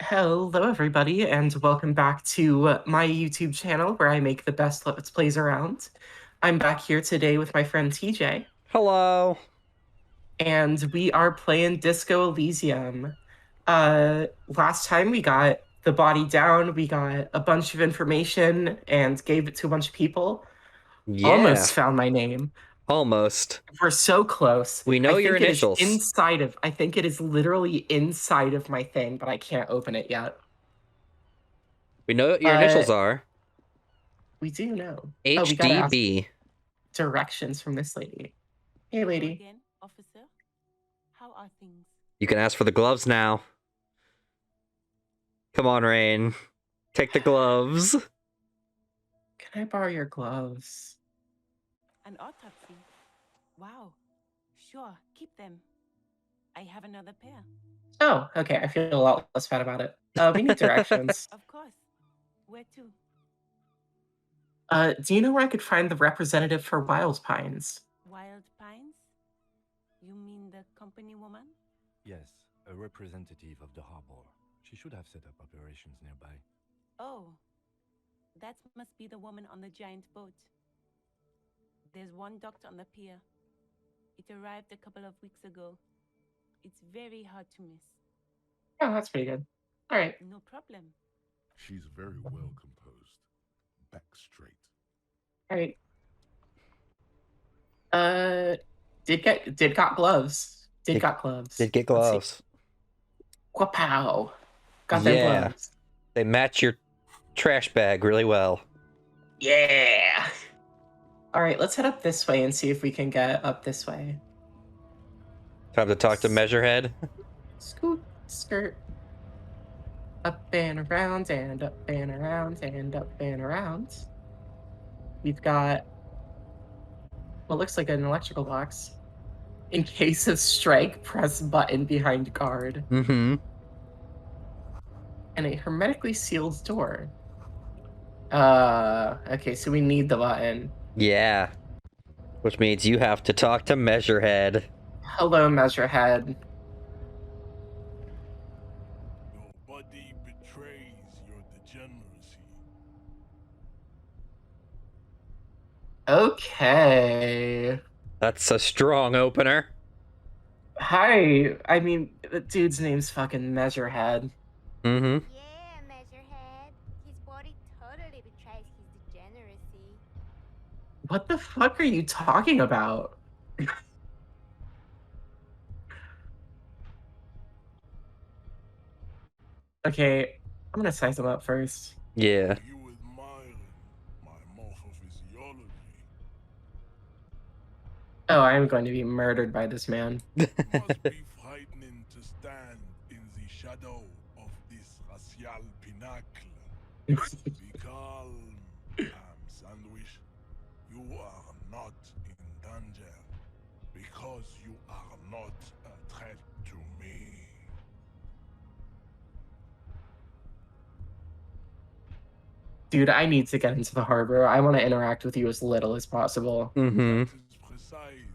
Hello, everybody, and welcome back to my YouTube channel where I make the best Let's Plays around. I'm back here today with my friend TJ, Hello. and we are playing Disco Elysium. Last time we got the body down, we got a bunch of information and gave it to a bunch of people. Yeah, Almost found my name. almost. We're so close. We know your initials. I think it is literally inside of my thing, but I can't open it yet. We know what your Uh, initials are. we do know. Oh, we gotta ask HDB. directions from this lady. Hey, Hello lady. again, officer. How are things? You can ask for the gloves now. Come on, Raine. Take the gloves. Can I borrow your gloves? An autopsy? Wow. Sure, keep them. I have another pair. Oh, okay. I feel a lot less bad about it. We need directions. Of course. Where to? Do you know where I could find the representative for Wild Pines? Wild Pines? You mean the company woman? Yes, a representative of the harbor. She should have set up operations nearby. Oh. That must be the woman on the giant boat. There's one docked on the pier. It arrived a couple of weeks ago. It's very hard to miss. Oh, that's pretty good. All right. No problem. She's very well composed. Back straight. All right. Did got gloves. Did got gloves. Did get Let's see. gloves. Quapow. Got them Yeah. gloves. They match your trash bag really well. Yeah. All right, let's head up this way and see if we can get up this way. Time to talk to Measurehead. Scoot, skirt. Up and around and up and around and up and around. We've got what looks like an electrical box. In case of strike, press button behind guard. Mm-hmm. And a hermetically sealed door. Okay, so we need the button. Yeah. Which means you have to talk to Measurehead. Hello, Measurehead. Your body betrays your degeneracy. Okay. That's a strong opener. Hi. I mean, the dude's name's fucking Measurehead. Mm-hmm. Yeah, Measurehead. His body totally betrays his degeneracy. What the fuck are you talking about? Okay, I'm gonna size him up first. Yeah. You admiring my morphophysiology. Oh, I'm going to be murdered by this man. It must be frightening to stand in the shadow of this racial pinnacle. Be calm, Sandwich. You are not in danger because you are not a threat to me. Dude, I need to get into the harbor. I want to interact with you as little as possible. Mm-hmm. That is precisely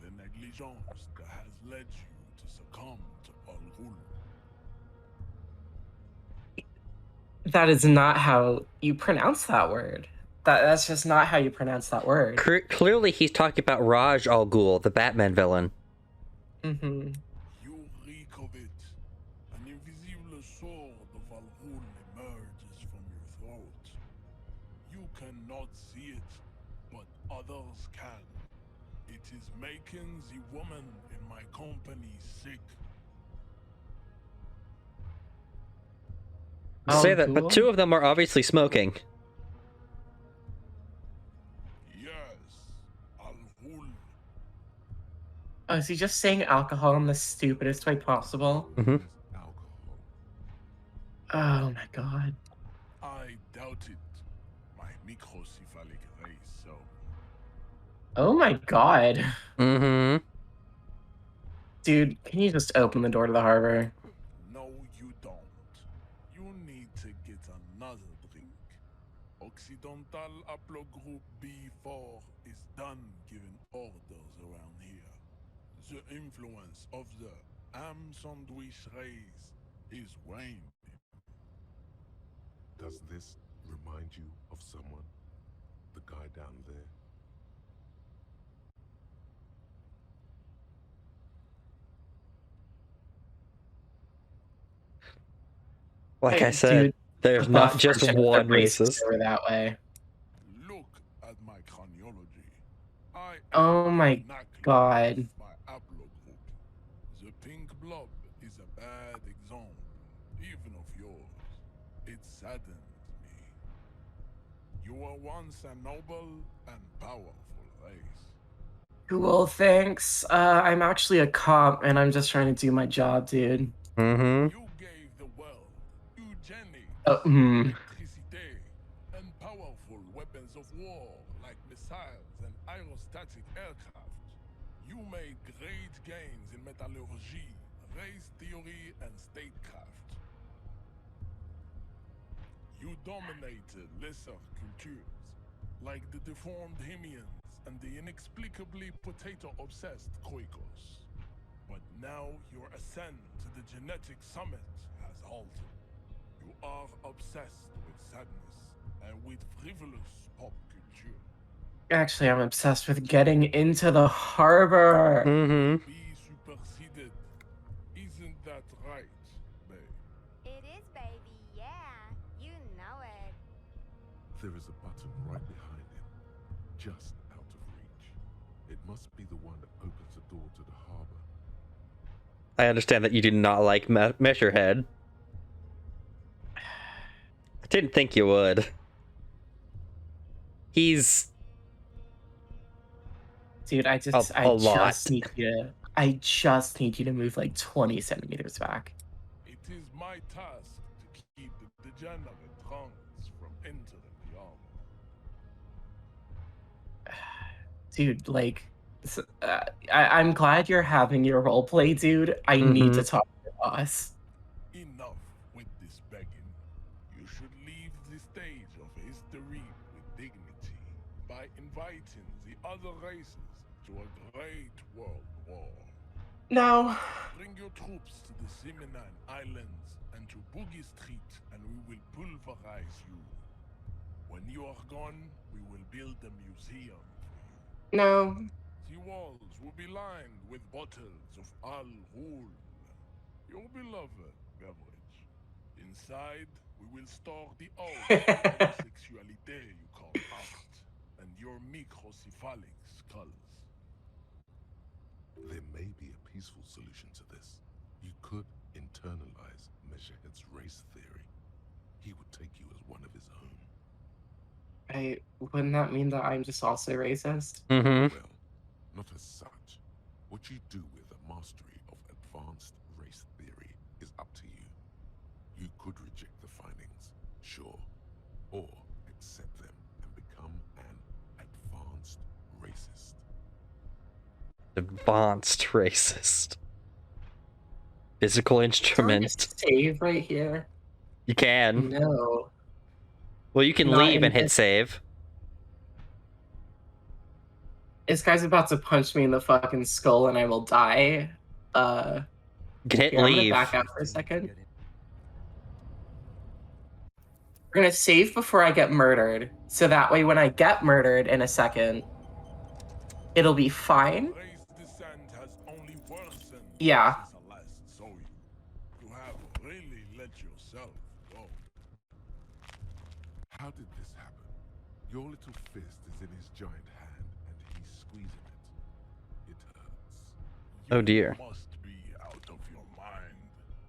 the negligence that has led you to succumb to Al-Ghul. That is not how you pronounce that word. That's just not how you pronounce that word. Clearly he's talking about Raj Al Ghul, the Batman villain. Mm-hmm. You reek of it. An invisible sword of Al-Ghul emerges from your throat. You cannot see it, but others can. It is making the woman in my company sick. Say that, but Al-Ghul? two of them are obviously smoking. Yes, Al-Ghul. Oh, is he just saying alcohol in the stupidest way possible? Mm-hmm. Alcohol. Oh my god. I doubt it. My microcephalic race, so. Oh my god. Mm-hmm. Dude, can you just open the door to the harbor? No, you don't. You need to get another drink. Occidental Haplogroup B4 is done giving orders around here. The influence of the Am Sandwich race is Raine. Does this remind you of someone? The guy down there? Like I said, Dude, there's the not buff just version of the one race is racist. over that way. Look at my craniology. I Oh am my vernacular God. of my haplogroup. The pink blob is a bad example, even of yours. It saddens me. You were once a noble and powerful race. Cool, thanks. I'm actually a cop and I'm just trying to do my job, dude. Mm-hmm. You gave the world eugenics, Hmm. electricity, and powerful weapons of war like missiles and aerostatic aircraft. You made great gains in metallurgy, race theory, and statecraft. You dominated lesser cultures, like the deformed Hemians and the inexplicably potato-obsessed Khoikos. But now your ascent to the genetic summit has halted. You are obsessed with sadness and with frivolous pop culture. Actually, I'm obsessed with getting into the harbor. Mm-hmm. Be superseded. Isn't that right, babe? It is, baby, yeah. You know it. There is a button right behind him, just out of reach. It must be the one that opens the door to the harbor. I understand that you do not like Measurehead. I didn't think you would. He's Dude, I a just lot. need you to move like 20 centimeters back. It is my task to keep the degenerate drunks from entering the armor. Dude, like, I'm glad you're having your roleplay, dude. I need to talk to your boss. Enough with this begging. You should leave the stage of history with dignity by inviting the other races to a great world war. No. Bring your troops to the Simenon Islands and to Boogie Street, and we will pulverize you. When you are gone, we will build a museum for you. No. The walls will be lined with bottles of Al Ghul, your beloved beverage. Inside, we will store the old homosexuality you call art, and your microcephalic skulls. There may be a peaceful solution to this. You could internalize Measurehead's race theory. He would take you as one of his own. Wouldn't that mean that I'm just also racist? Mm-hmm. Well, not as such. What you do with a mastery of advanced race theory is up to you. You could reject the findings, sure, or accept them and become an advanced racist. Advanced racist. Physical Trying instrument. to save right here. You can. No. Well, you can Not leave in and hit this- save. This guy's about to punch me in the fucking skull and I will die. You can hit Here, I'm gonna leave. back out for a second. We're gonna save before I get murdered. So that way when I get murdered in a second, it'll be fine. Race descent has only worsened Yeah. since I last saw you. You have really let yourself go. How did this happen? Your little fist is in his giant hand and he's squeezing it. It hurts. Oh, You dear. must be out of your mind,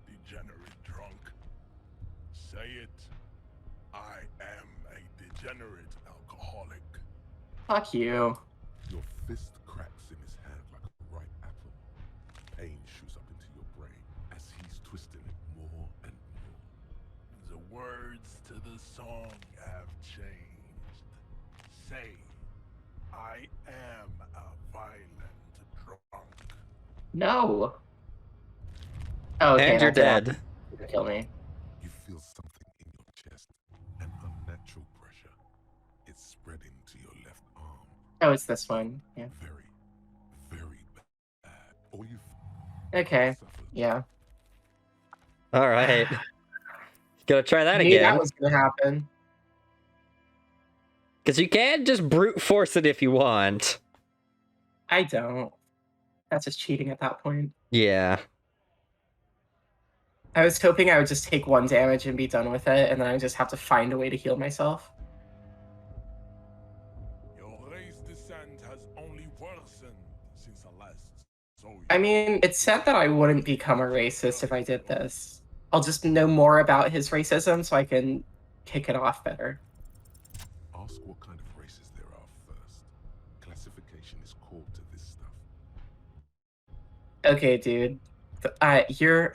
degenerate drunk. Say it. I am a degenerate alcoholic. Fuck you. Your fist cracks in his hand like a ripe apple. Pain shoots up into your brain as he's twisting it more and more. The words to the song have changed. Say, I am a violent drunk. No. Oh, okay, And you're that did dead. not kill me. You feel something in your chest, an unnatural pressure. It's spreading to your left arm. Oh, it's this one. Yeah. Very, very bad. All you Okay. suffered. Yeah. All right. Gotta try that Knew that again. was gonna happen. Because you can just brute force it if you want. I don't. That's just cheating at that point. Yeah. I was hoping I would just take 1 damage and be done with it, and then I just have to find a way to heal myself. Your race descent has only worsened since the last saw you. I mean, it said that I wouldn't become a racist if I did this. I'll just know more about his racism so I can kick it off better. Ask what kind of races there are first. Classification is core to this stuff. Okay, dude. You're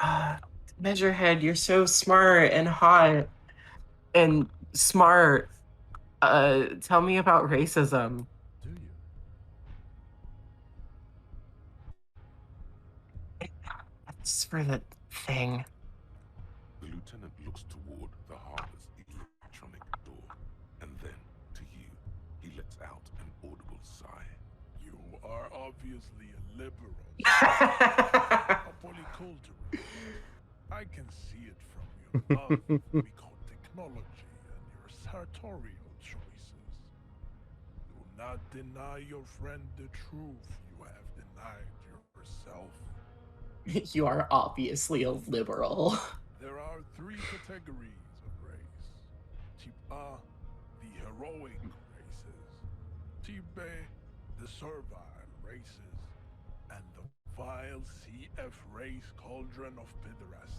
Measurehead, you're so smart and hot and smart. Tell me about racism. Do you? That's for the thing. The lieutenant looks toward the harbor's electronic door, and then to you. He lets out an audible sigh. You are obviously a liberal, a polycultural. I can see it from your love for technology and your sartorial choices. Do not deny your friend the truth you have denied yourself. You are obviously a liberal. There are 3 categories of race. Type A, the heroic races. Type B, the servile races. And the vile CF race cauldron of pederasty.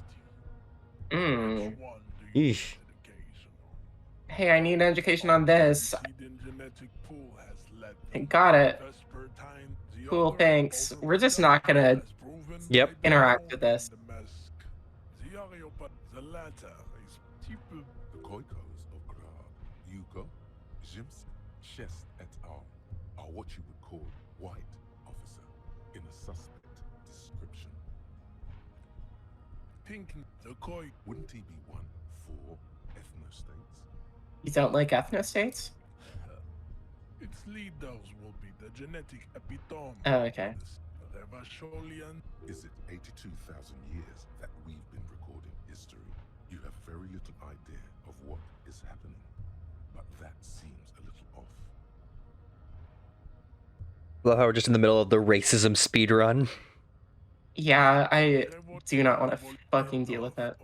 Which one do you Yeesh. need education on? Hey, I need an education on this. Hidden genetic pool has led them. Got it. Vespertine, the Cool, other thanks. older We're just brother, not gonna has proven Yep. by the interact bone with this. and the mask. The Areopa, the latter is type The Koikos of Grad, Yuko, Jims, Chest et al. Are what you would call white, officer, in a suspect description. pink. The koi. Wouldn't he be one for ethnostates? You don't like ethnostates? Its leaders will be the genetic epitome. Oh, okay. The Revacholian. Is it 82,000 years that we've been recording history? You have very little idea of what is happening, but that seems a little off. Love how we're just in the middle of the racism speedrun. Yeah, I do not want to fucking deal with it.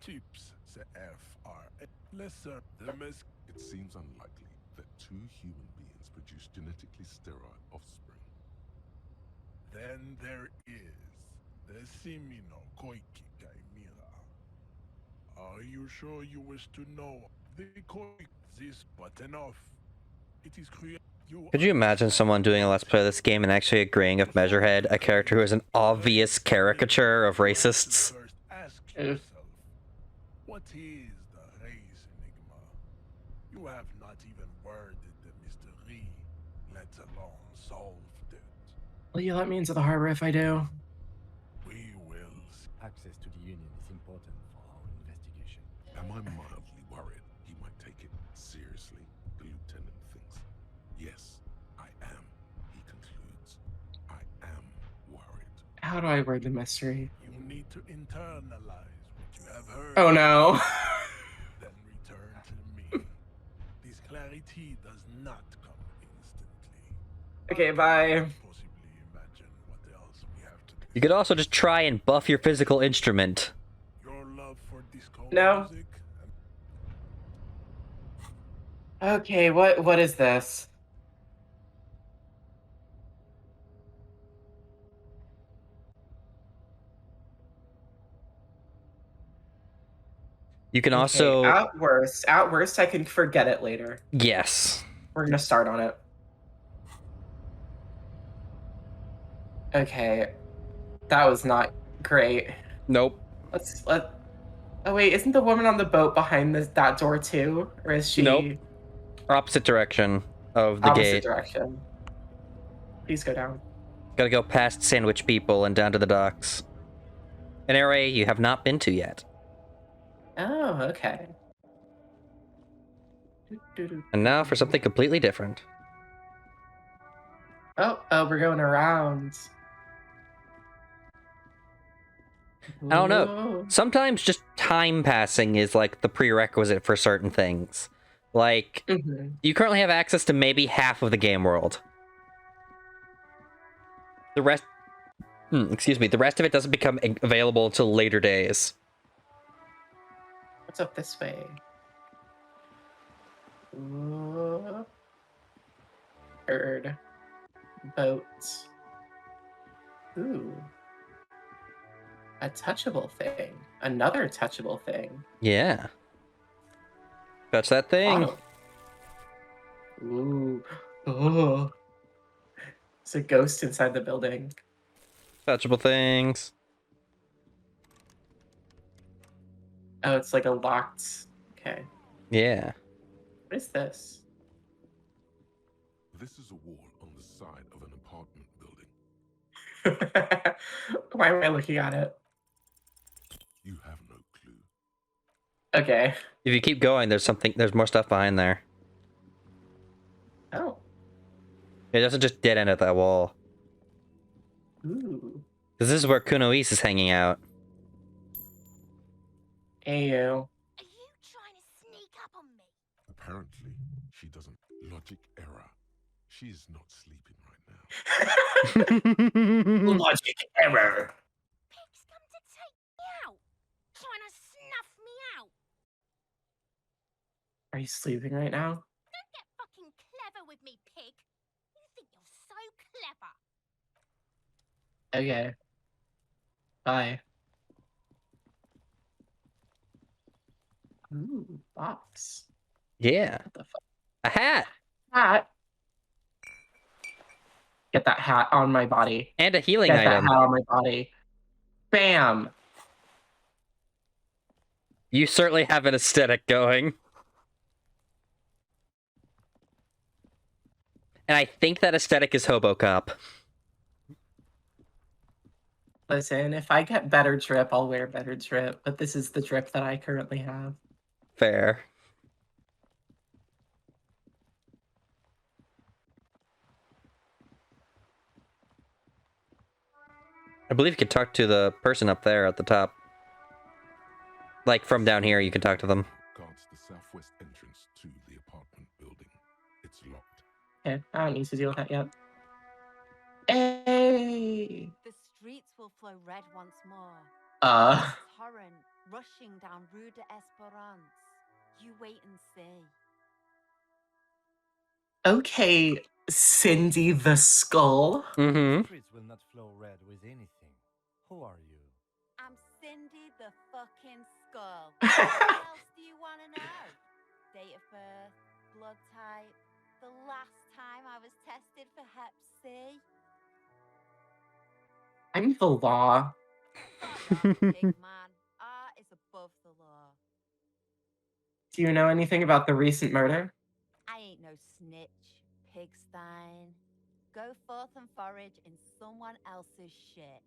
Tips the FR. Lesser the mes. It seems unlikely that 2 human beings produce genetically sterile offspring. Then there is the Simino Koiki Chimera. Are you sure you wish to know the Koik this but enough? It is created. Could you imagine someone doing a Let's Play of this game and actually agreeing with Measurehead, a character who is an obvious caricature of racists? First ask yourself, what is the race enigma? You have not even worded the mystery, let alone solved it. Will you let me into the harbor if I do? We will see. Access to the Union is important for our investigation. Am I mildly worried he might take it seriously? The lieutenant thinks. Yes, I am, he concludes. I am worried. How do I word the mystery? You need to internalize what you have heard. Oh no. Then return to me. This clarity does not come instantly. Okay, bye. Possibly imagine what else we have to do. You could also just try and buff your physical instrument. Your love for disco No. music Okay, what is this? You can Okay, also... at worst, I can forget it later. Yes. We're gonna start on it. Okay, that was not great. Nope. Oh wait, isn't the woman on the boat behind that door too, or is she Nope. Opposite direction of the opposite gate. direction? Please go down. Gotta go past sandwich people and down to the docks. An area you have not been to yet. Oh, okay. And now for something completely different. Oh, we're going around. I don't know. Whoa. Sometimes just time passing is like the prerequisite for certain things. Like, Mhm. you currently have access to maybe half of the game world. The rest, excuse me, the rest of it doesn't become available until later days. What's up this way? Whoa. Bird. Boats. Ooh. A touchable thing. Another touchable thing. Yeah. Touch that thing. Oh. Ooh. Oh. It's a ghost inside the building. Touchable things. Oh, it's like a locked. Okay. Yeah. What is this? This is a wall on the side of an apartment building. Why am I looking at it? You have no clue. Okay. If you keep going, there's more stuff behind there. Oh. It doesn't just dead end at that wall. Ooh. This is where Kunoise is hanging out. Ayo. Are you trying to sneak up on me? Apparently, she doesn't. Logic error. She's not sleeping right now. Logic error. Pig's come to take me out. Trying to snuff me out. Are you sleeping right now? Don't get fucking clever with me, pig. You think you're so clever. Okay. Bye. Ooh, box. Yeah. What the fuck? A hat! Hat. Get that hat on my body. And a healing Get that item. hat on my body. Bam. You certainly have an aesthetic going. And I think that aesthetic is Hobo Cop. Listen, if I get better drip, I'll wear better drip. But this is the drip that I currently have. Fair. I believe you can talk to the person up there at the top. Like, from down here, you can talk to them. Guards the southwest entrance to the apartment building. It's locked. Okay, I don't need to deal with that yet. Hey! The streets will flow red once more. Uh, Torrent rushing down Rue de Esperance. You wait and see. okay, Cindy the Skull. Mm-hmm. Streets will not flow red with anything. Who are you? I'm Cindy the fucking Skull. What else do you want to know? Date of birth, blood type, the last time I was tested for Hep C. I'm the law. Fuck off, big man. Art is above the law. Do you know anything about the recent murder? I ain't no snitch, pigstein. Go forth and forage in someone else's shit.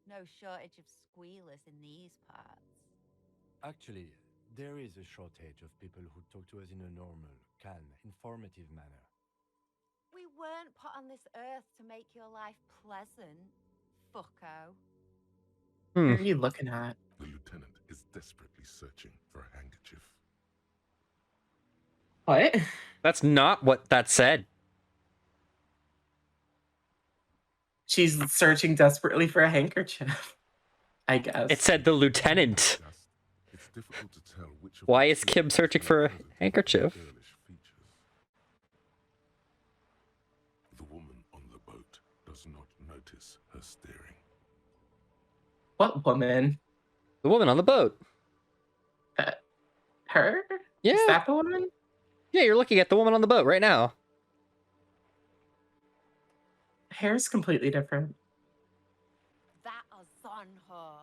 No shortage of squealers in these parts. Actually, there is a shortage of people who talk to us in a normal, calm, informative manner. We weren't put on this earth to make your life pleasant, fucko. What are you looking at? The lieutenant is desperately searching for a handkerchief. What? That's not what that said. She's searching desperately for a handkerchief. I guess. It said the lieutenant. It's difficult to tell which of Why the is two Kim searching for a present handkerchief? girlish features. The woman on the boat does not notice her staring. What woman? The woman on the boat. Her? Yeah. Is that the woman? Yeah, you're looking at the woman on the boat right now. Hair's completely different. That is on her.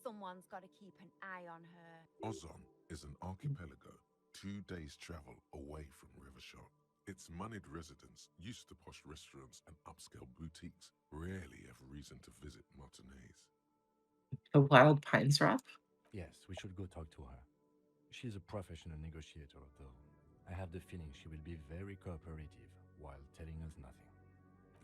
Someone's got to keep an eye on her. Ozon is an archipelago 2 days' travel away from Rivershot. Its moneyed residents, used to posh restaurants and upscale boutiques, rarely have reason to visit matinees. The Wild Pines rep? Yes, we should go talk to her. She's a professional negotiator, though. I have the feeling she will be very cooperative while telling us nothing.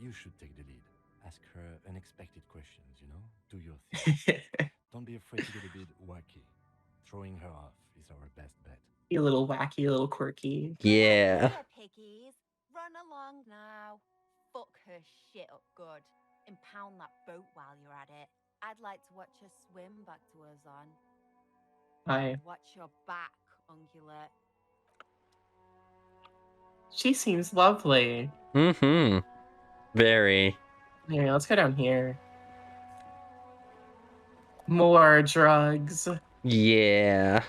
You should take the lead. Ask her unexpected questions, you know? Do your thing. Don't be afraid to get a bit wacky. Throwing her off is our best bet. A little wacky, a little quirky. Yeah. Here, piggies. Run along now. Fuck her shit up good. Impound that boat while you're at it. I'd like to watch her swim back to her zon. Hi. Watch your back, ungulate. She seems lovely. Mm-hmm. Very. Anyway, let's go down here. More drugs. Yeah.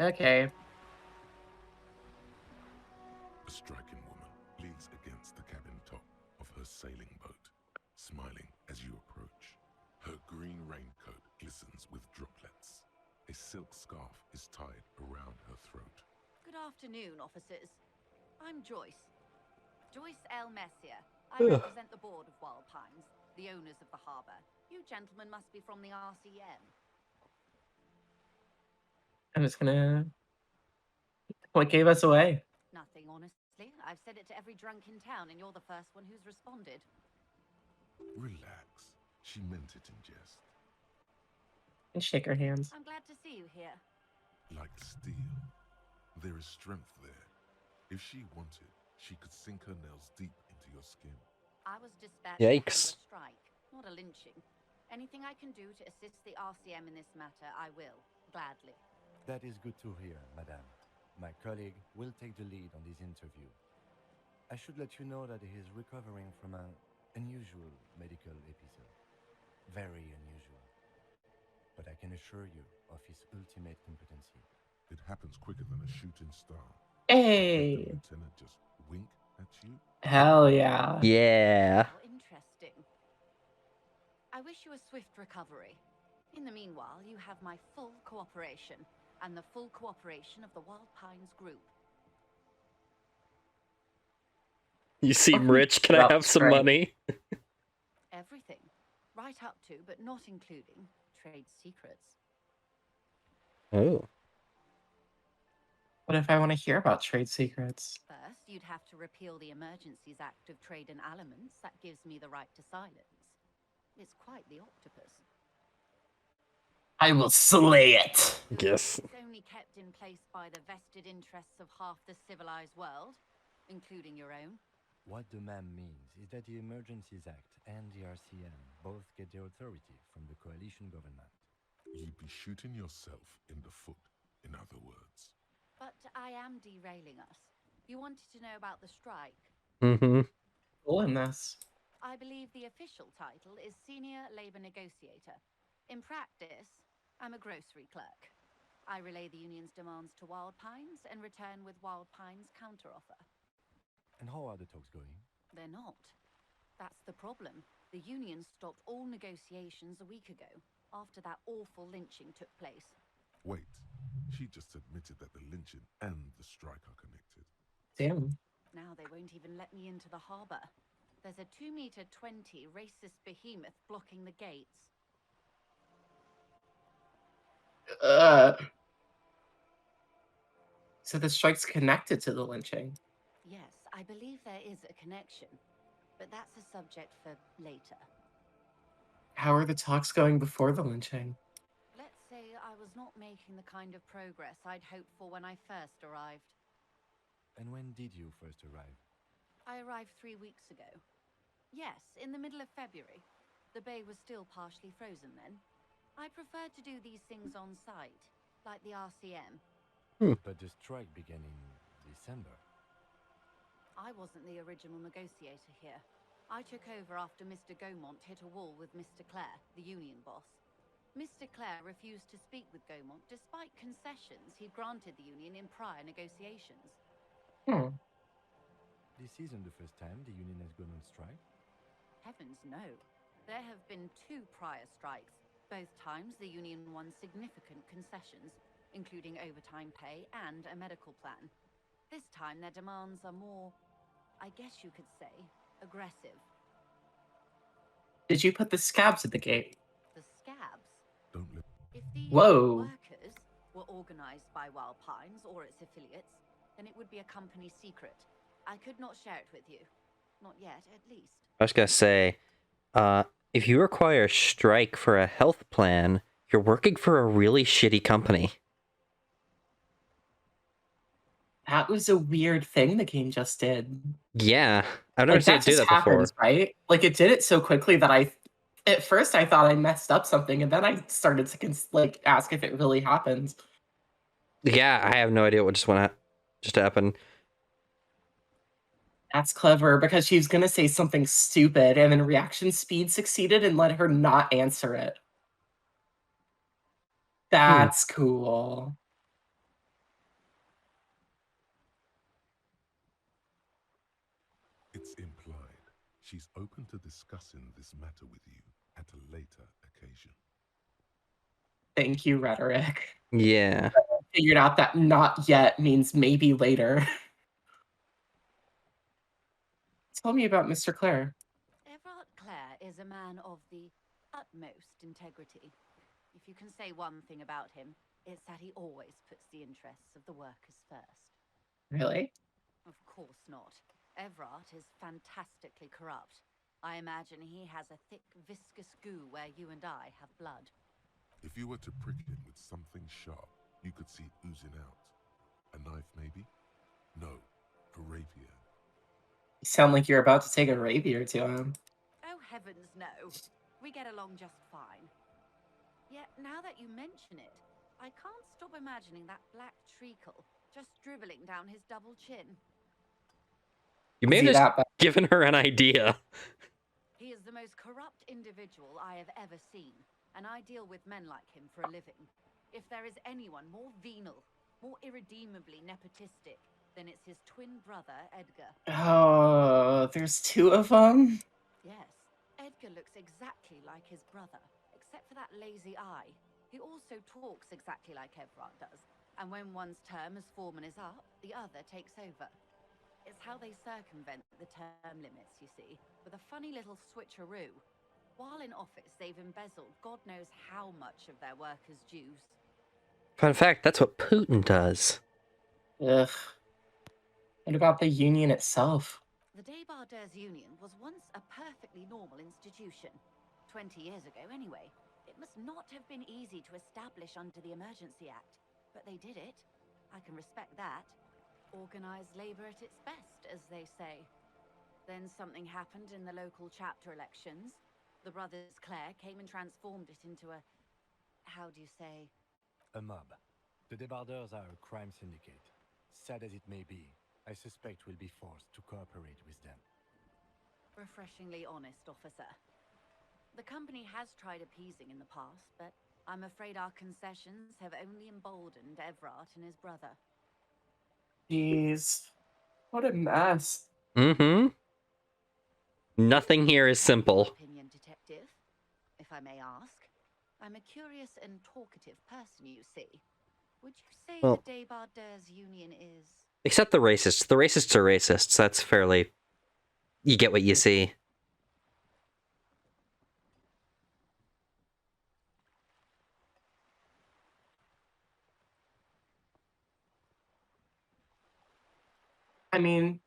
Okay. A striking woman leans against the cabin top of her sailing boat, smiling as you approach. Her green raincoat glistens with droplets. A silk scarf is tied around her throat. Good afternoon, officers. I'm Joyce. Joyce L. Messier. I Ugh. represent the board of Wild Pines, the owners of the harbour. You gentlemen must be from the RCM. I'm just gonna... What gave us away? Nothing, honestly. I've said it to every drunk in town, and you're the first one who's responded. Relax. She meant it in jest. And shake her hands. I'm glad to see you here. Like steel, there is strength there. If she wanted, she could sink her nails deep into your skin. I was dispatched to handle Yikes. a strike, not a lynching. Anything I can do to assist the RCM in this matter, I will, gladly. That is good to hear, madame. My colleague will take the lead on this interview. I should let you know that he is recovering from an unusual medical episode. Very unusual. But I can assure you of his ultimate competency. It happens quicker than a shooting star. Hey! Did the lieutenant just wink at you? Hell yeah. Yeah. How interesting. I wish you a swift recovery. In the meanwhile, you have my full cooperation, and the full cooperation of the Wild Pines group. You seem rich. Can I have some Right. money? Everything. Right up to, but not including, trade secrets. Oh. What if I want to hear about trade secrets? First, you'd have to repeal the Emergencies Act of Trade in Aliments. That gives me the right to silence. It's quite the octopus. I will slay it! Yes. It's only kept in place by the vested interests of half the civilized world, including your own. What the ma'am means is that the Emergencies Act and the RCM both get their authority from the coalition government. You'd be shooting yourself in the foot, in other words. But I am derailing us. You wanted to know about the strike. Mm-hmm. Cool in this. I believe the official title is Senior Labor Negotiator. In practice, I'm a grocery clerk. I relay the union's demands to Wild Pines and return with Wild Pines' counteroffer. And how are the talks going? They're not. That's the problem. The union stopped all negotiations a week ago, after that awful lynching took place. Wait, she just admitted that the lynching and the strike are connected. Damn. Now they won't even let me into the harbour. There's a 2-meter 20 racist behemoth blocking the gates. So the strike's connected to the lynching. Yes, I believe there is a connection, but that's a subject for later. How are the talks going before the lynching? Let's say I was not making the kind of progress I'd hoped for when I first arrived. And when did you first arrive? I arrived 3 weeks ago. Yes, in the middle of February. The bay was still partially frozen then. I preferred to do these things on site, like the RCM. But the strike began in December. I wasn't the original negotiator here. I took over after Mr. Gaumont hit a wall with Mr. Clare, the union boss. Mr. Clare refused to speak with Gaumont despite concessions he'd granted the union in prior negotiations. This isn't the first time the union has gone on strike. Heavens no. There have been 2 prior strikes. Both times the union won significant concessions, including overtime pay and a medical plan. This time their demands are more, I guess you could say, aggressive. Did you put the scabs at the gate? The scabs? Don't let If these Whoa. workers were organized by Wild Pines or its affiliates, then it would be a company secret. I could not share it with you. Not yet, at least. I was gonna say, If you require a strike for a health plan, you're working for a really shitty company. That was a weird thing the game just did. Yeah, I've never Like, seen that it do just that before. happens, right? Like, it did it so quickly that at first I thought I messed up something, and then I started to like ask if it really happened. Yeah, I have no idea what just happened. That's clever because she was gonna say something stupid, and then reaction speed succeeded and let her not answer it. That's cool. It's implied she's open to discussing this matter with you at a later occasion. Thank you, rhetoric. Yeah. Figured out that not yet means maybe later. Tell me about Mr. Clare. Everard Clare is a man of the utmost integrity. If you can say one thing about him, it's that he always puts the interests of the workers first. Really? Of course not. Everard is fantastically corrupt. I imagine he has a thick, viscous goo where you and I have blood. If you were to prick him with something sharp, you could see oozing out. A knife, maybe? No, a rapier. You sound like you're about to take a rapier to him. Oh, heavens no. We get along just fine. Yet, now that you mention it, I can't stop imagining that black treacle just dribbling down his double chin. You may have just given her an idea. He is the most corrupt individual I have ever seen, and I deal with men like him for a living. If there is anyone more venal, more irredeemably nepotistic, then it's his twin brother, Edgar. Oh, there's two of them? Yes, Edgar looks exactly like his brother, except for that lazy eye. He also talks exactly like Everard does, and when one's term as foreman is up, the other takes over. It's how they circumvent the term limits, you see, with a funny little switcheroo. While in office, they've embezzled God knows how much of their workers' dues. Fun fact, that's what Putin does. Ugh. What about the union itself? The Débardeurs Union was once a perfectly normal institution. 20 years ago, anyway. It must not have been easy to establish under the Emergency Act, but they did it. I can respect that. Organized labor at its best, as they say. Then something happened in the local chapter elections. The brothers Clare came and transformed it into a... how do you say? A mob. The Débardeurs are a crime syndicate. Sad as it may be, I suspect we'll be forced to cooperate with them. Refreshingly honest, officer. The company has tried appeasing in the past, but I'm afraid our concessions have only emboldened Everard and his brother. Jeez. What a mess. Mm-hmm. Nothing here is simple. Opinion, detective, if I may ask. I'm a curious and talkative person, you see. Would you say Well, the Débardeurs Union is... Except the racists. The racists are racists. That's fairly... You get what you see. I mean...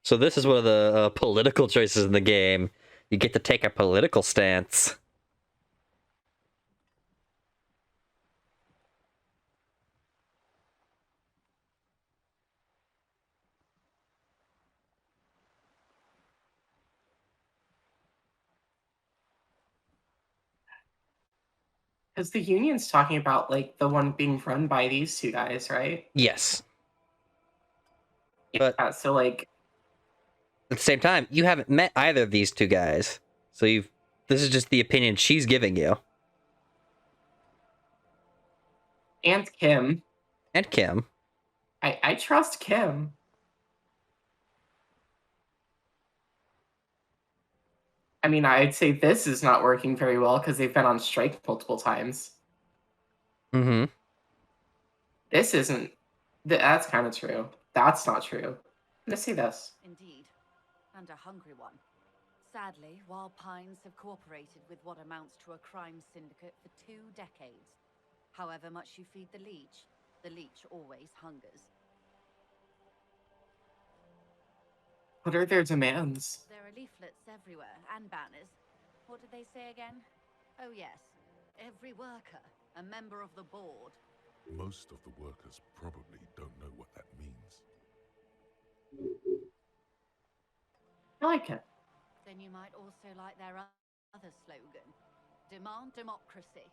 So this is one of the political choices in the game. You get to take a political stance. Because the union's talking about, like, the one being run by these two guys, right? Yes. Yeah, But so, like... at the same time, you haven't met either of these two guys. So this is just the opinion she's giving you. And Kim. And Kim. I trust Kim. I mean, I'd say this is not working very well because they've been on strike multiple times. Mm-hmm. This isn't... That's kind of true. That's not true. Let's see this. Indeed. And a hungry one. Sadly, Wild Pines have cooperated with what amounts to a crime syndicate for 2 decades. However much you feed the leech always hungers. What are their demands? There are leaflets everywhere and banners. What did they say again? Oh, yes. Every worker, a member of the board. Most of the workers probably don't know what that means. I like it. Then you might also like their other slogan. Demand democracy.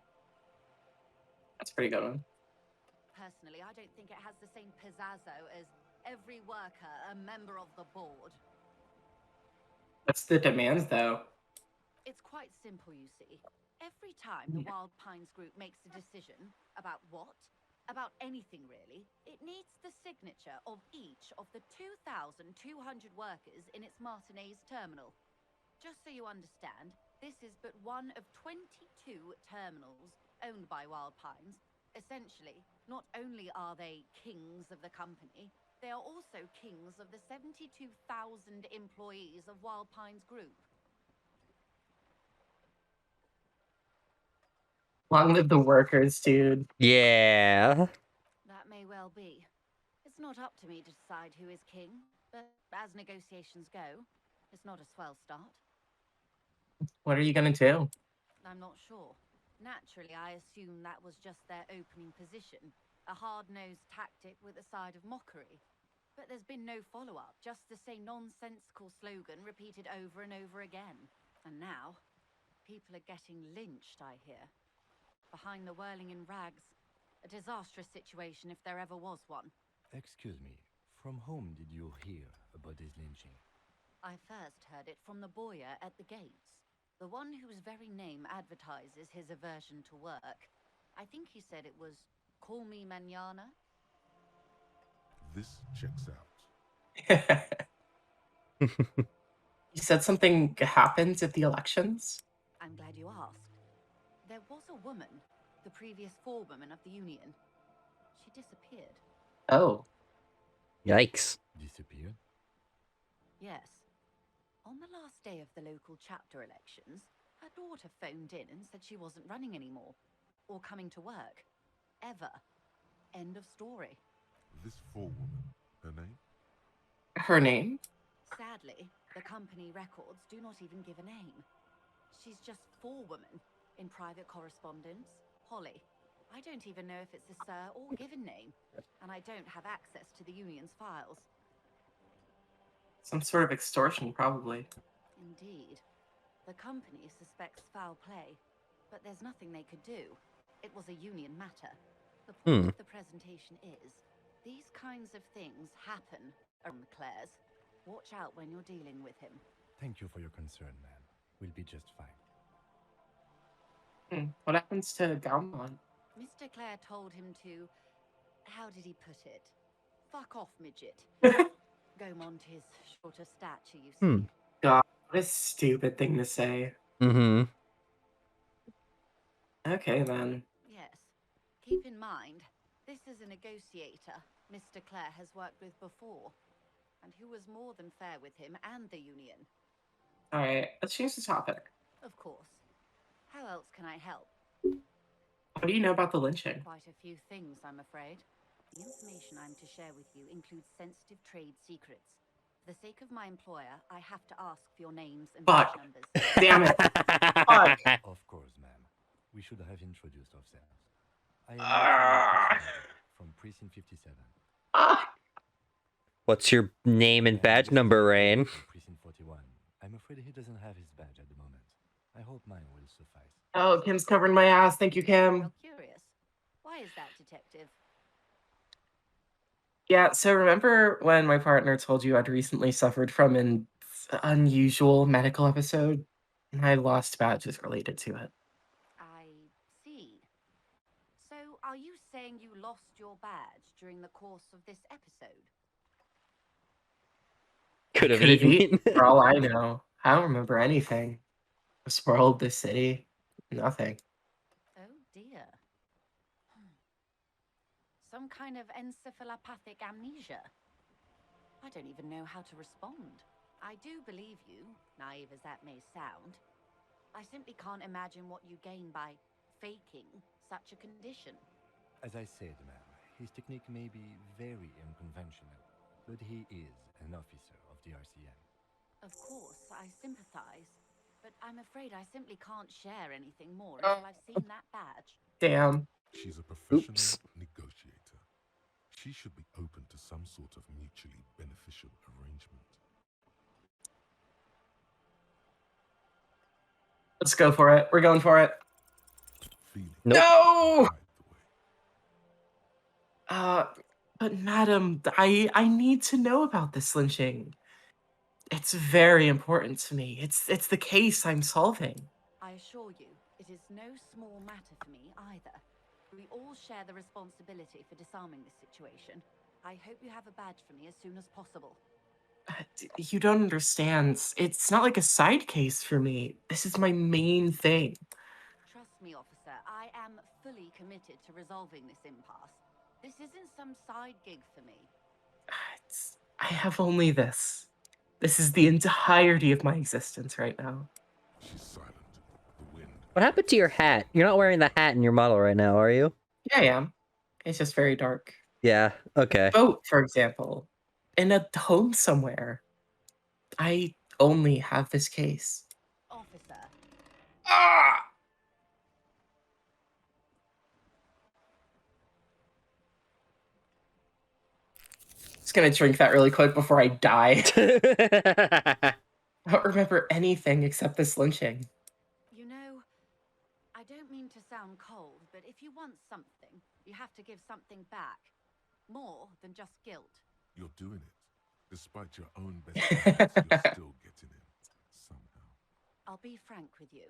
That's a pretty good one. Personally, I don't think it has the same pizzazzo as every worker, a member of the board. What's the demands, though? It's quite simple, you see. Every time the Yeah. Wild Pines group makes a decision about what? About anything really, it needs the signature of each of the 2,200 workers in its Martinez terminal. Just so you understand, this is but one of 22 terminals owned by Wild Pines. Essentially, not only are they kings of the company, they are also kings of the 72,000 employees of Wild Pines Group. Long live the workers, dude. Yeah. That may well be. It's not up to me to decide who is king, but as negotiations go, it's not a swell start. What are you gonna do? I'm not sure. Naturally, I assume that was just their opening position, a hard-nosed tactic with a side of mockery. But there's been no follow-up, just the same nonsensical slogan repeated over and over again. And now, people are getting lynched, I hear. Behind the whirling in rags. A disastrous situation if there ever was one. Excuse me, from whom did you hear about this lynching? I first heard it from the bowyer at the gates. The one whose very name advertises his aversion to work. I think he said it was, "Call me mañana." This checks out. You said something happened at the elections? I'm glad you asked. There was a woman, the previous forewoman of the union. She disappeared. Oh. Yikes. Disappeared? Yes. On the last day of the local chapter elections, her daughter phoned in and said she wasn't running anymore. Or coming to work. Ever. End of story. This forewoman, her name? Her name? Sadly, the company records do not even give a name. She's just forewoman in private correspondence, Holly. I don't even know if it's a sir or given name, and I don't have access to the union's files. Some sort of extortion, probably. Indeed. The company suspects foul play, but there's nothing they could do. It was a union matter. The point of the presentation is, these kinds of things happen around MacLeod. Watch out when you're dealing with him. Thank you for your concern, ma'am. We'll be just fine. What happens to Gaumont? Mr. Clare told him to... How did he put it? Fuck off, midget. Gaumont is short of stature, you see. God, what a stupid thing to say. Mm-hmm. Okay, then. Yes. Keep in mind, this is a negotiator Mr. Clare has worked with before, and who was more than fair with him and the union. Alright, let's change the topic. Of course. How else can I help? What do you know about the lynching? Quite a few things, I'm afraid. The information I'm to share with you includes sensitive trade secrets. For the sake of my employer, I have to ask for your names and badge Fuck. numbers. Damn it. Fuck. Of course, ma'am. We should have introduced ourselves. I am Lieutenant Fitzgerald from Precinct 57. Ah. What's your name and badge number, Raine? From Precinct 41. I'm afraid he doesn't have his badge at the moment. I hope mine will suffice. Oh, Kim's covering my ass. Thank you, Kim. You're curious. Why is that, detective? Yeah, so remember when my partner told you I'd recently suffered from an unusual medical episode? And I lost badges related to it. I see. So, are you saying you lost your badge during the course of this episode? Could have Could have eaten. For all I know. I don't remember anything. This world, this city, nothing. Oh dear. Some kind of encephalopathic amnesia. I don't even know how to respond. I do believe you, naive as that may sound. I simply can't imagine what you gain by faking such a condition. As I said, ma'am, his technique may be very unconventional, but he is an officer of the RCM. Of course, I sympathize, but I'm afraid I simply can't share anything more until I've seen that badge. Damn. She's a professional Oops. negotiator. She should be open to some sort of mutually beneficial arrangement. Let's go for it. We're going for it. Feeling Nope. No! right the way. But madam, I need to know about this lynching. It's very important to me. It's the case I'm solving. I assure you, it is no small matter for me either. We all share the responsibility for disarming this situation. I hope you have a badge for me as soon as possible. You don't understand. It's not like a side case for me. This is my main thing. Trust me, officer, I am fully committed to resolving this impasse. This isn't some side gig for me. I have only this. This is the entirety of my existence right now. She's silent. The wind. What happened to your hat? You're not wearing the hat in your model right now, are you? Yeah, I am. It's just very dark. Yeah, okay. Boat, for example, in a home somewhere. I only have this case. Officer, Ah! Just gonna drink that really quick before I die. I don't remember anything except this lynching. you know, I don't mean to sound cold, but if you want something, you have to give something back. More than just guilt. You're doing it. Despite your own best efforts, you're still getting in. Somehow. I'll be frank with you.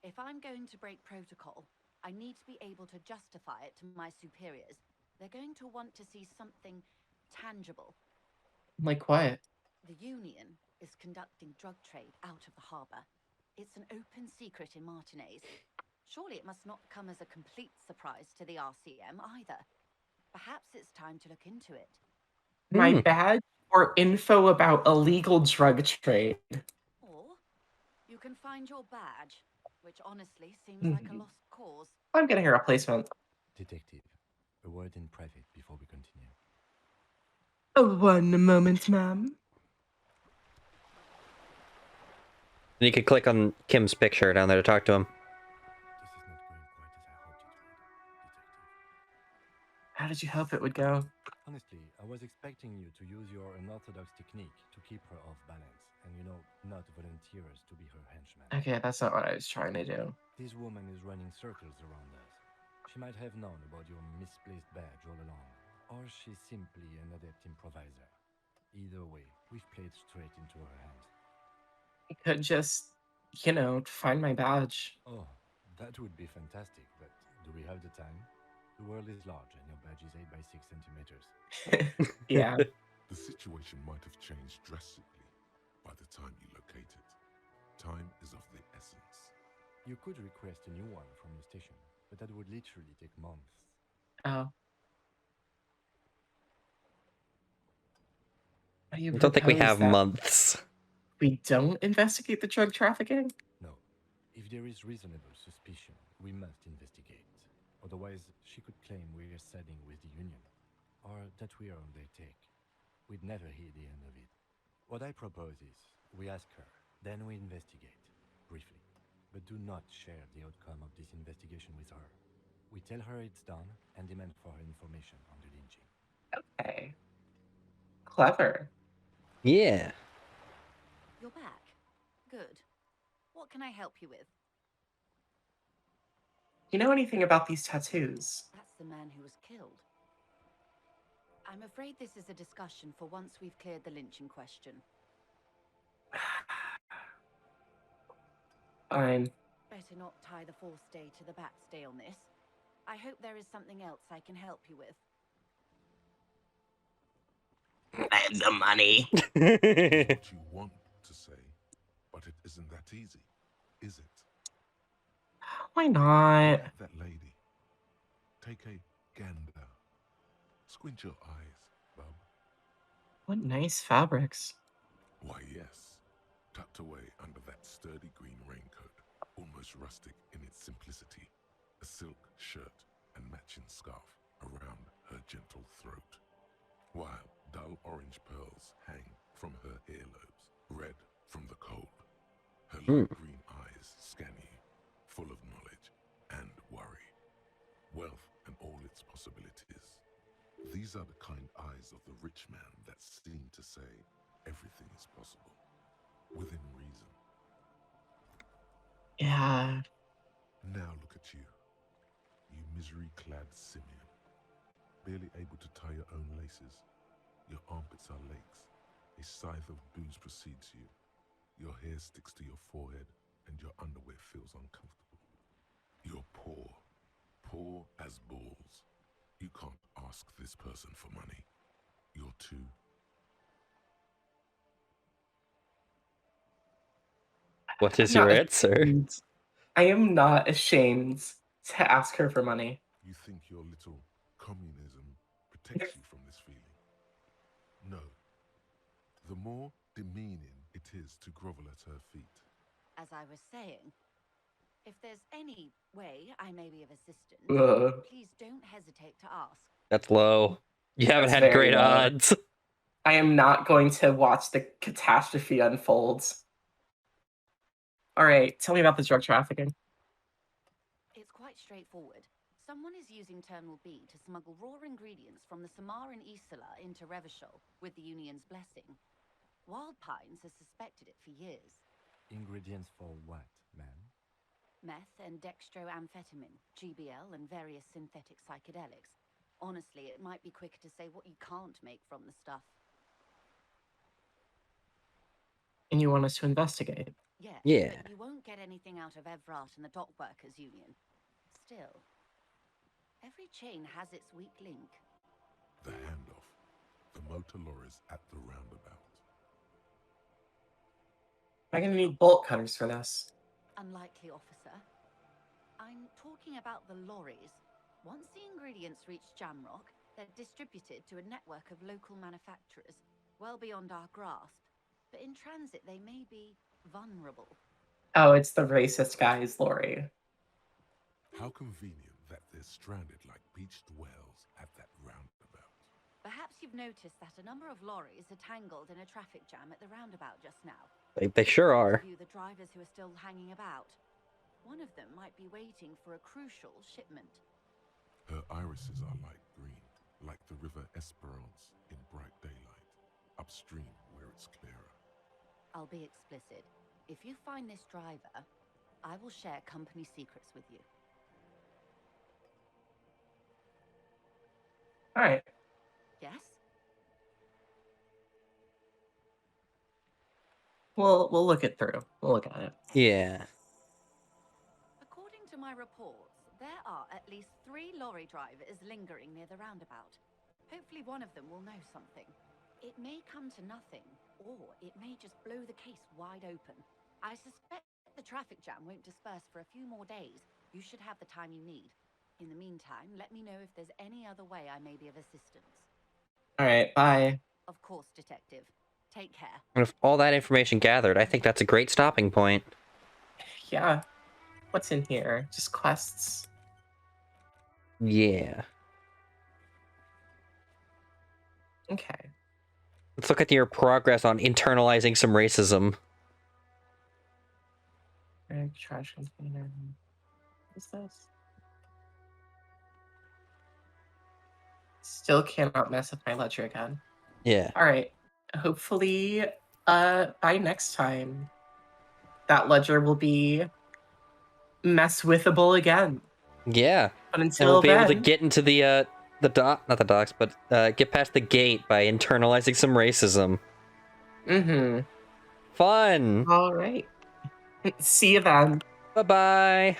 If I'm going to break protocol, I need to be able to justify it to my superiors. They're going to want to see something tangible. Like what? The Union is conducting drug trade out of the harbor. It's an open secret in Martinez. Surely it must not come as a complete surprise to the RCM either. Perhaps it's time to look into it. My badge or info about illegal drug trade? Or you can find your badge, which honestly seems like a lost cause. I'm getting a replacement. Detective, a word in private before we continue. One moment, ma'am. You could click on Kim's picture down there to talk to him. This is not going quite as I hoped it would, Detective. How did you hope it would go? Honestly, I was expecting you to use your unorthodox technique to keep her off balance and, not volunteer us to be her henchman. Okay, that's not what I was trying to do. This woman is running circles around us. She might have known about your misplaced badge all along, or she's simply an adept improviser. Either way, we've played straight into her hands. I could just, find my badge. Oh, that would be fantastic, but do we have the time? The world is large and your badge is 8 by 6 centimeters. Yeah. The situation might have changed drastically by the time you locate it. Time is of the essence. You could request a new one from the station, but that would literally take months. Oh. What do you I don't think we propose have that months. we don't investigate the drug trafficking? No. If there is reasonable suspicion, we must investigate. Otherwise, she could claim we are siding with the Union, or that we are on their take. We'd never hear the end of it. What I propose is, we ask her, then we investigate, briefly. But do not share the outcome of this investigation with her. We tell her it's done and demand for her information on the lynching. Okay. Clever. Yeah. You're back. Good. What can I help you with? You know anything about these tattoos? That's the man who was killed. I'm afraid this is a discussion for once we've cleared the lynching question. Fine. Better not tie the fourth day to the backstay on this. I hope there is something else I can help you with. The money. It's what you want to say, but it isn't that easy, is it? Why Look not? at that lady. Take a gander. Squint your eyes, bub. What nice fabrics. Why, yes. Tucked away under that sturdy green raincoat, almost rustic in its simplicity, a silk shirt and matching scarf around her gentle throat, while dull orange pearls hang from her earlobes, red from the cold. Her Hmm. light green eyes scan you, full of knowledge and worry. Wealth and all its possibilities. These are the kind eyes of the rich man that seem to say everything is possible, within reason. Yeah. Now look at you, you misery-clad simian, barely able to tie your own laces. Your armpits are lakes. A scythe of booze precedes you. Your hair sticks to your forehead, and your underwear feels uncomfortable. You're poor, poor as balls. You can't ask this person for money. You're too. What is I'm your not answer? ashamed. I am not ashamed to ask her for money. You think your little communism protects you from this feeling? No. The more demeaning it is to grovel at her feet. As I was saying, if there's any way I may be of assistance, Ugh. please don't hesitate to ask. That's low. You haven't That's had very great low. odds. I am not going to watch the catastrophe unfold. All right, tell me about the drug trafficking. It's quite straightforward. Someone is using Terminal B to smuggle raw ingredients from the Samar and Isla into Revachol with the Union's blessing. Wild Pines has suspected it for years. Ingredients for what, ma'am? Meth and dextroamphetamine, GBL, and various synthetic psychedelics. Honestly, it might be quicker to say what you can't make from the stuff. And you want us to investigate? Yes, Yeah. but you won't get anything out of Evrat and the Dock Workers Union. Still, every chain has its weak link. The handoff. The motor lorries at the roundabout. I'm gonna need bolt cutters for this. Unlikely, officer. I'm talking about the lorries. Once the ingredients reach Jamrock, they're distributed to a network of local manufacturers, well beyond our grasp. But in transit, they may be vulnerable. Oh, it's the racist guy's lorry. How convenient that they're stranded like beached whales at that roundabout. Perhaps you've noticed that a number of lorries are tangled in a traffic jam at the roundabout just now. They sure are. View the drivers who are still hanging about. One of them might be waiting for a crucial shipment. Her irises are light green, like the river Esperance in bright daylight, upstream where it's clearer. I'll be explicit. If you find this driver, I will share company secrets with you. All right. Yes? We'll look it through. We'll look at it. Yeah. According to my reports, there are at least 3 lorry drivers lingering near the roundabout. Hopefully one of them will know something. It may come to nothing, or it may just blow the case wide open. I suspect the traffic jam won't disperse for a few more days. You should have the time you need. In the meantime, let me know if there's any other way I may be of assistance. All right, bye. Of course, Detective. Take care. And with all that information gathered, I think that's a great stopping point. Yeah. What's in here? Just quests. Yeah. Okay. Let's look at your progress on internalizing some racism. Trash container. What's this? Still cannot mess with my ledger again. Yeah. All right. Hopefully, by next time, that ledger will be mess withable again. Yeah. But And until we'll be able to then, get into the dock, not the docks, but get past the gate by internalizing some racism. Fun. All right. See you then. Bye-bye.